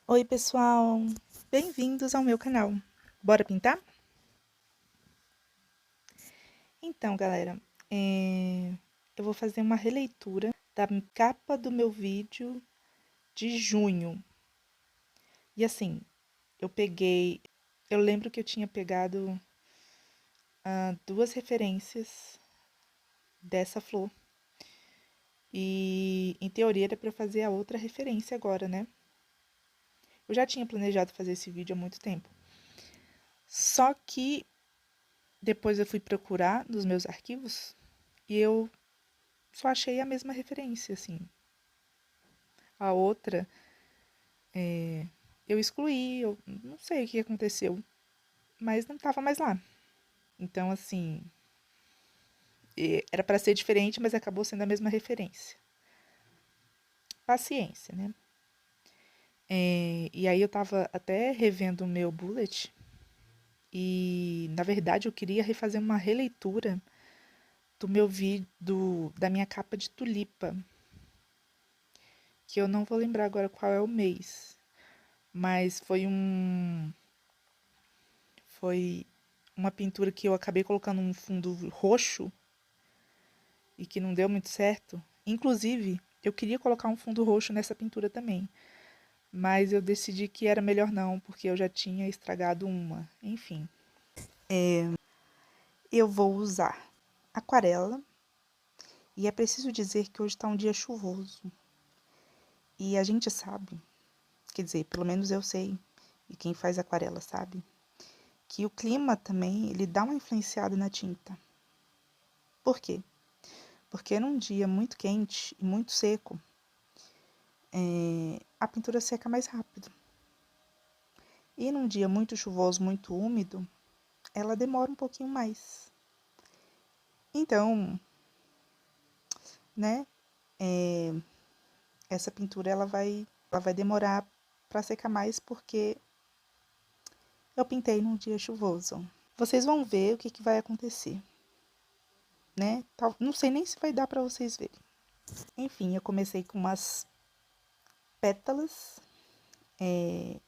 Oi, pessoal! Bem-vindos ao meu canal. Bora pintar? Então, galera, eu vou fazer uma releitura da capa do meu vídeo de junho. E assim, eu lembro que eu tinha pegado duas referências dessa flor. E, em teoria, era para eu fazer a outra referência agora, né? Eu já tinha planejado fazer esse vídeo há muito tempo. Só que depois eu fui procurar nos meus arquivos e eu só achei a mesma referência, assim. A outra, eu excluí, eu não sei o que aconteceu, mas não estava mais lá. Então, assim, era para ser diferente, mas acabou sendo a mesma referência. Paciência, né? E aí eu tava até revendo o meu bullet e, na verdade, eu queria refazer uma releitura do meu vídeo, da minha capa de tulipa, que eu não vou lembrar agora qual é o mês, mas foi uma pintura que eu acabei colocando um fundo roxo e que não deu muito certo. Inclusive, eu queria colocar um fundo roxo nessa pintura também, mas eu decidi que era melhor não, porque eu já tinha estragado uma. Enfim, eu vou usar aquarela e é preciso dizer que hoje está um dia chuvoso. E a gente sabe, quer dizer, pelo menos eu sei, e quem faz aquarela sabe, que o clima também ele dá uma influenciada na tinta. Por quê? Porque num dia muito quente e muito seco, a pintura seca mais rápido. E num dia muito chuvoso, muito úmido, ela demora um pouquinho mais. Então, né, essa pintura ela vai demorar para secar mais porque eu pintei num dia chuvoso. Vocês vão ver o que vai acontecer, né? Não sei nem se vai dar para vocês verem. Enfim, eu comecei com umas pétalas.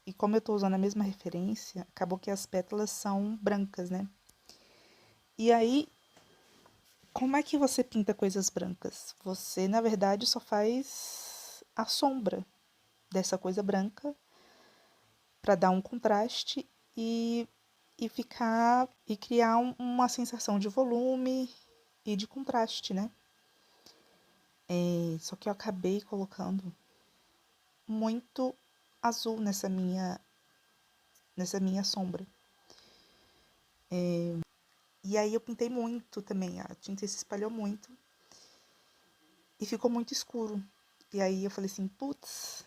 E como eu tô usando a mesma referência, acabou que as pétalas são brancas, né? E aí, como é que você pinta coisas brancas? Você, na verdade, só faz a sombra dessa coisa branca para dar um contraste e criar uma sensação de volume e de contraste, né? Só que eu acabei colocando muito azul nessa minha sombra. E aí eu pintei muito também, a tinta se espalhou muito e ficou muito escuro. E aí eu falei assim, putz,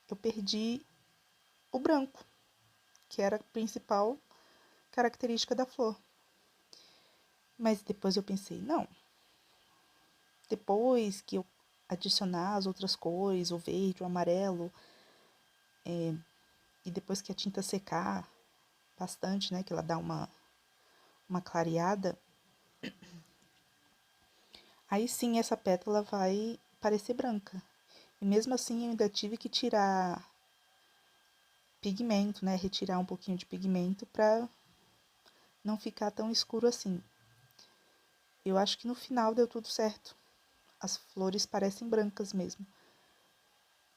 eu perdi o branco, que era a principal característica da flor. Mas depois eu pensei, não, depois que eu adicionar as outras cores, o verde, o amarelo, e depois que a tinta secar bastante, né, que ela dá uma clareada, aí sim essa pétala vai parecer branca. E mesmo assim eu ainda tive que tirar pigmento, né, retirar um pouquinho de pigmento para não ficar tão escuro assim. Eu acho que no final deu tudo certo. As flores parecem brancas mesmo.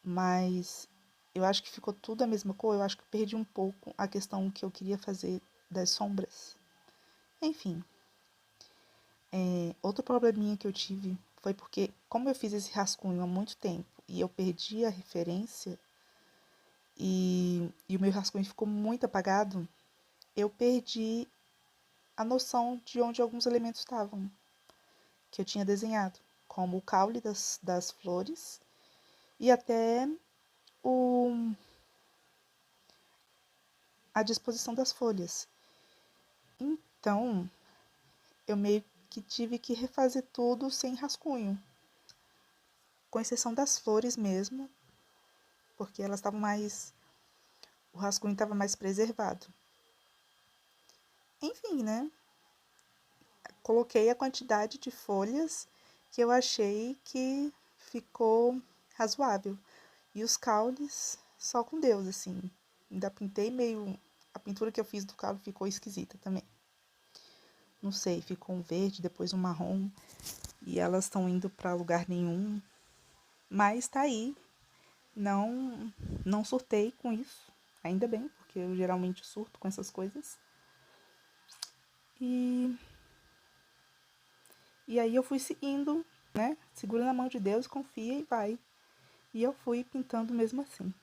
Mas eu acho que ficou tudo a mesma cor. Eu acho que perdi um pouco a questão que eu queria fazer das sombras. Enfim, outro probleminha que eu tive foi porque, como eu fiz esse rascunho há muito tempo e eu perdi a referência e o meu rascunho ficou muito apagado, eu perdi a noção de onde alguns elementos estavam, que eu tinha desenhado, como o caule das flores e até o, a disposição das folhas. Então, eu meio que tive que refazer tudo sem rascunho, com exceção das flores mesmo, porque elas estavam mais. O rascunho estava mais preservado. Enfim, né? Coloquei a quantidade de folhas que eu achei que ficou razoável. E os caules só com Deus, assim. Ainda pintei meio... A pintura que eu fiz do cabo ficou esquisita também. Não sei, ficou um verde, depois um marrom. E elas estão indo pra lugar nenhum. Mas tá aí. Não surtei com isso. Ainda bem, porque eu geralmente surto com essas coisas. E aí eu fui seguindo, né? Segura na mão de Deus, confia e vai. E eu fui pintando mesmo assim.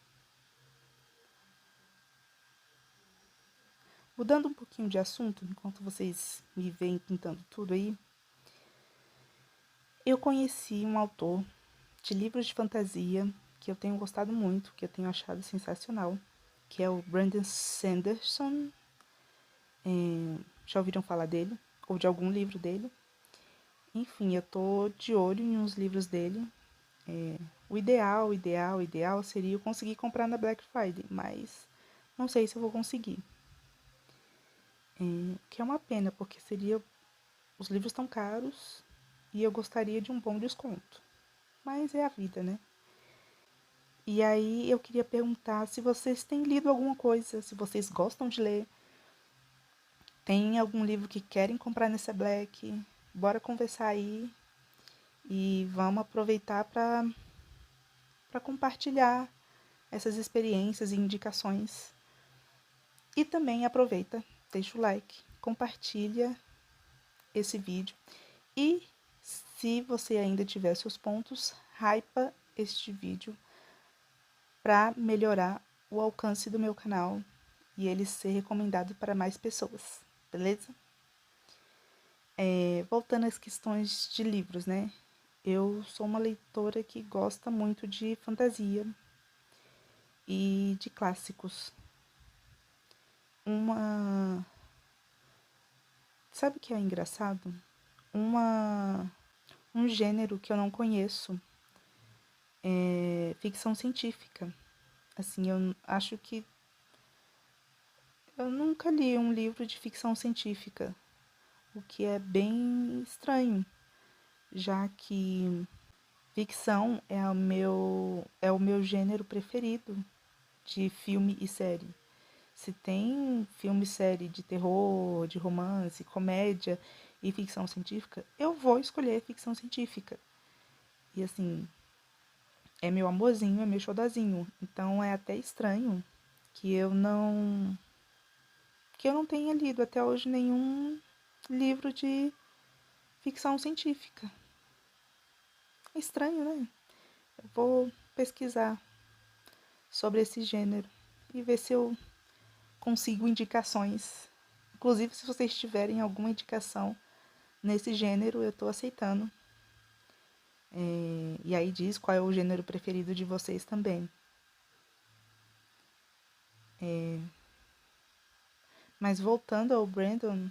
Mudando um pouquinho de assunto, enquanto vocês me veem pintando tudo aí, eu conheci um autor de livros de fantasia que eu tenho gostado muito, que eu tenho achado sensacional, que é o Brandon Sanderson. Já ouviram falar dele? Ou de algum livro dele? Enfim, eu tô de olho em uns livros dele. O ideal seria eu conseguir comprar na Black Friday, mas não sei se eu vou conseguir. Que é uma pena, porque os livros estão caros e eu gostaria de um bom desconto. Mas é a vida, né? E aí eu queria perguntar se vocês têm lido alguma coisa, se vocês gostam de ler. Tem algum livro que querem comprar nessa Black? Bora conversar aí e vamos aproveitar para compartilhar essas experiências e indicações. E também aproveita, deixa o like, compartilha esse vídeo e se você ainda tiver seus pontos, hypa este vídeo para melhorar o alcance do meu canal e ele ser recomendado para mais pessoas, beleza? Voltando às questões de livros, né? Eu sou uma leitora que gosta muito de fantasia e de clássicos. Sabe o que é engraçado? Um gênero que eu não conheço é ficção científica. Assim, eu acho que eu nunca li um livro de ficção científica, o que é bem estranho, já que ficção é o meu gênero preferido de filme e série. Se tem filme e série de terror, de romance, comédia e ficção científica, eu vou escolher ficção científica. E assim, é meu amorzinho, é meu xodozinho. Então é até estranho que eu não tenha lido até hoje nenhum livro de ficção científica. É estranho, né? Eu vou pesquisar sobre esse gênero e ver se eu consigo indicações. Inclusive, se vocês tiverem alguma indicação nesse gênero, eu tô aceitando. E aí diz qual é o gênero preferido de vocês também. Mas voltando ao Brandon,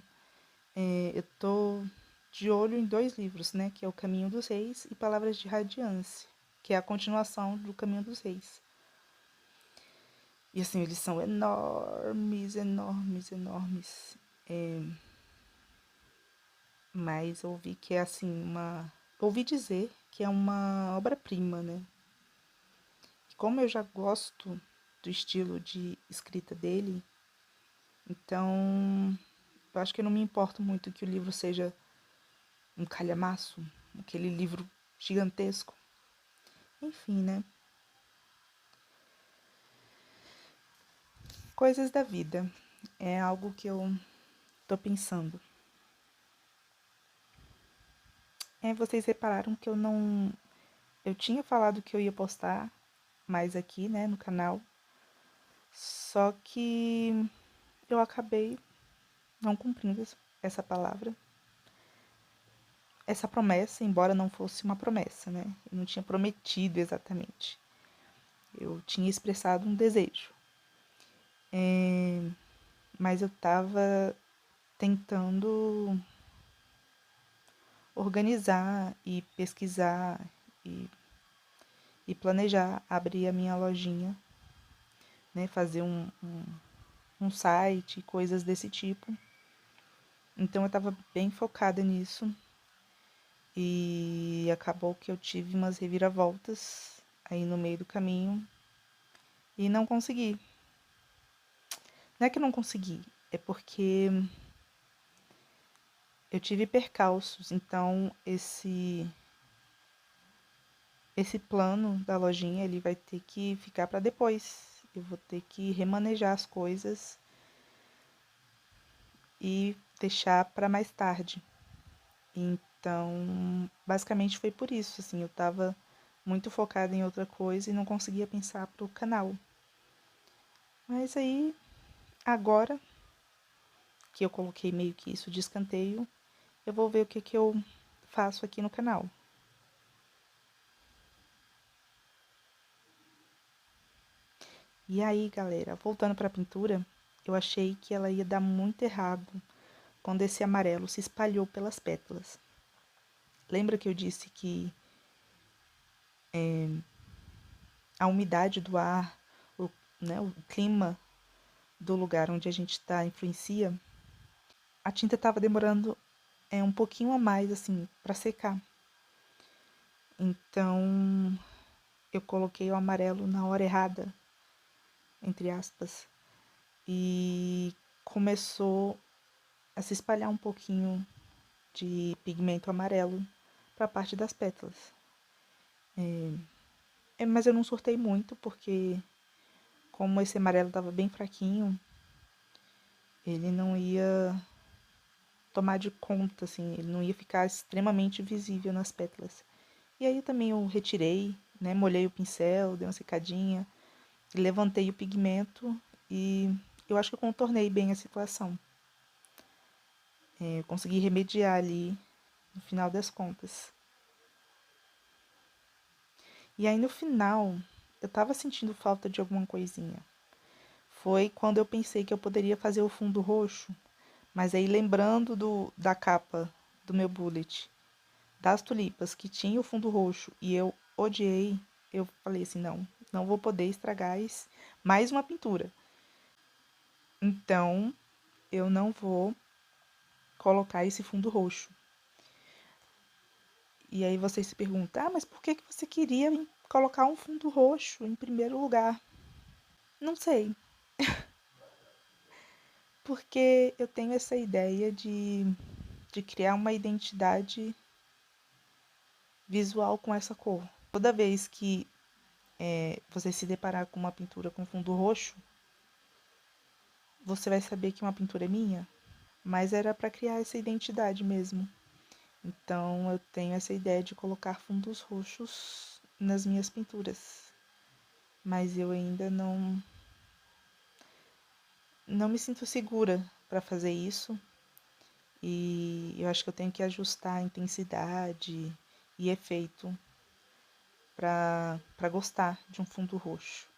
eu tô de olho em 2 livros, né? Que é O Caminho dos Reis e Palavras de Radiância, que é a continuação do Caminho dos Reis. E assim, eles são enormes, enormes, enormes. Mas ouvi que é assim, ouvi dizer que é uma obra-prima, né? E como eu já gosto do estilo de escrita dele, então eu acho que eu não me importo muito que o livro seja um calhamaço, aquele livro gigantesco. Enfim, né? Coisas da vida. É algo que eu tô pensando. Vocês repararam que eu não. Eu tinha falado que eu ia postar mais aqui, né, no canal. Só que eu acabei não cumprindo essa palavra. Essa promessa, embora não fosse uma promessa, né? Eu não tinha prometido exatamente. Eu tinha expressado um desejo. Mas eu tava tentando organizar e pesquisar e planejar abrir a minha lojinha, né? Fazer um site, coisas desse tipo. Então eu estava bem focada nisso e acabou que eu tive umas reviravoltas aí no meio do caminho e não consegui. Não é que eu não consegui, é porque eu tive percalços, então esse plano da lojinha ele vai ter que ficar para depois. Eu vou ter que remanejar as coisas e deixar para mais tarde. Então, basicamente foi por isso, assim, eu estava muito focada em outra coisa e não conseguia pensar pro canal. Mas aí, agora que eu coloquei meio que isso de escanteio, eu vou ver o que que eu faço aqui no canal. E aí, galera, voltando para a pintura, eu achei que ela ia dar muito errado quando esse amarelo se espalhou pelas pétalas. Lembra que eu disse que a umidade do ar, né, o clima do lugar onde a gente está influencia? A tinta estava demorando um pouquinho a mais, assim, para secar. Então, eu coloquei o amarelo na hora errada, entre aspas, e começou a se espalhar um pouquinho de pigmento amarelo para a parte das pétalas. Mas eu não surtei muito, porque como esse amarelo estava bem fraquinho, ele não ia tomar de conta, assim, ele não ia ficar extremamente visível nas pétalas. E aí também eu retirei, né, molhei o pincel, dei uma secadinha, levantei o pigmento e eu acho que eu contornei bem a situação. Eu consegui remediar ali no final das contas. E aí no final, eu tava sentindo falta de alguma coisinha. Foi quando eu pensei que eu poderia fazer o fundo roxo, mas aí lembrando da capa do meu bullet, das tulipas, que tinha o fundo roxo e eu odiei, eu falei assim, não vou poder estragar mais uma pintura. Então, eu não vou colocar esse fundo roxo. E aí vocês se perguntam, mas por que você queria colocar um fundo roxo em primeiro lugar? Não sei, porque eu tenho essa ideia de criar uma identidade visual com essa cor. Toda vez que você se deparar com uma pintura com fundo roxo, você vai saber que uma pintura é minha, mas era para criar essa identidade mesmo. Então eu tenho essa ideia de colocar fundos roxos nas minhas pinturas, mas eu ainda não me sinto segura para fazer isso e eu acho que eu tenho que ajustar a intensidade e efeito para gostar de um fundo roxo.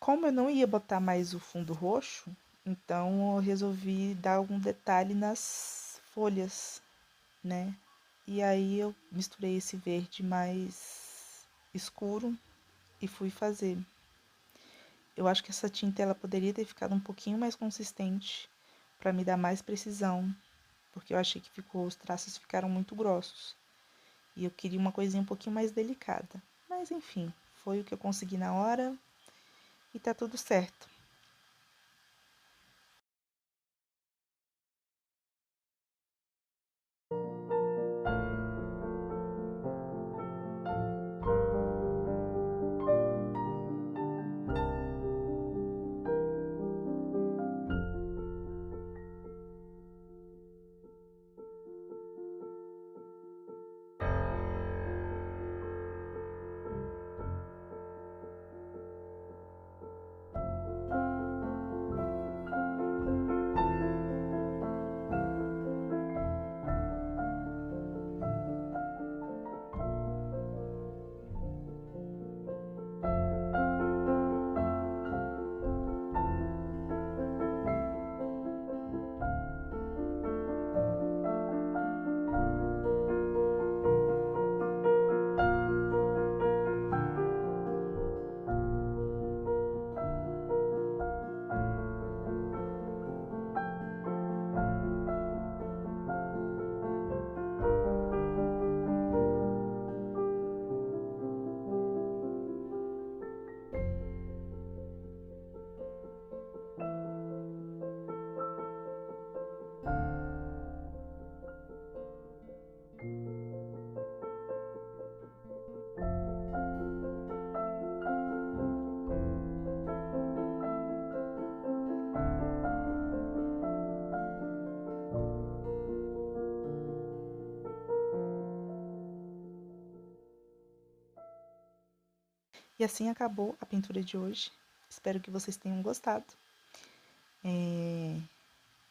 Como eu não ia botar mais o fundo roxo, então eu resolvi dar algum detalhe nas folhas, né? E aí eu misturei esse verde mais escuro e fui fazer. Eu acho que essa tinta ela poderia ter ficado um pouquinho mais consistente para me dar mais precisão, porque eu achei que os traços ficaram muito grossos. E eu queria uma coisinha um pouquinho mais delicada. Mas enfim, foi o que eu consegui na hora e tá tudo certo. E assim acabou a pintura de hoje. Espero que vocês tenham gostado.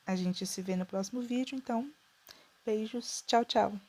A gente se vê no próximo vídeo, então, beijos, tchau, tchau.